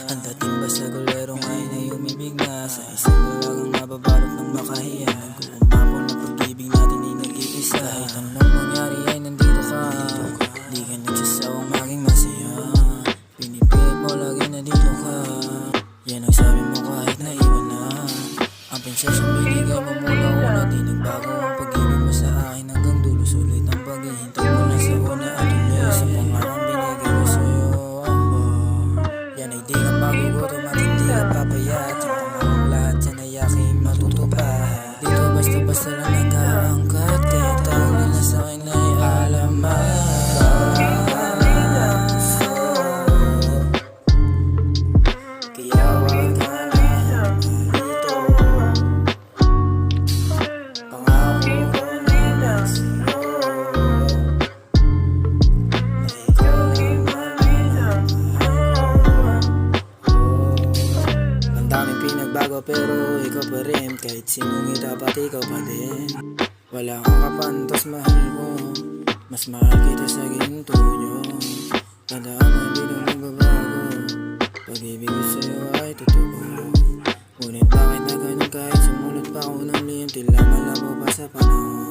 Ang dating ba sa golerong ay na umibig na sa isang dalagang nababalot ng makahiya. Nag-uumapon na pag-ibig natin ay nag-iisa. Kahit anong mangyari ay nandito ka, di ka nagsasawang maging masaya. Pinipilit mo lagi na dito ka, yan ang sabi mo kahit na iba na. Ang pensasyong binigay mo mula una, di nagbago ang pag-ibig mo sa akin hanggang dulo. Sulit ang paghihintay mo na sa una at ulit sa pangarang binigay mo sa'yo. Yan ay di ka magugutom at hindi ka papayat. Yung pangarang lahat yan ay aking matutupad. Dito basta-basta lang nag-aangkat, kaya tawag nila sa'kin ay alamat. Kaya wag ka na dito, pangako ko na lang sa'yo na ikaw ay ang daming pinagbago pero ikaw pa rin. Kahit sinong itapat ikaw pa din. Wala kang kapantas mahal mo, mas mahal kita sa ginto nyo. Tandaan mo hindi na magbabago, pag-ibig ko sa'yo ay totoo. Ngunit bakit na ganun kahit sumulot pa ako ng lihim, tila malabo pa sa panahon.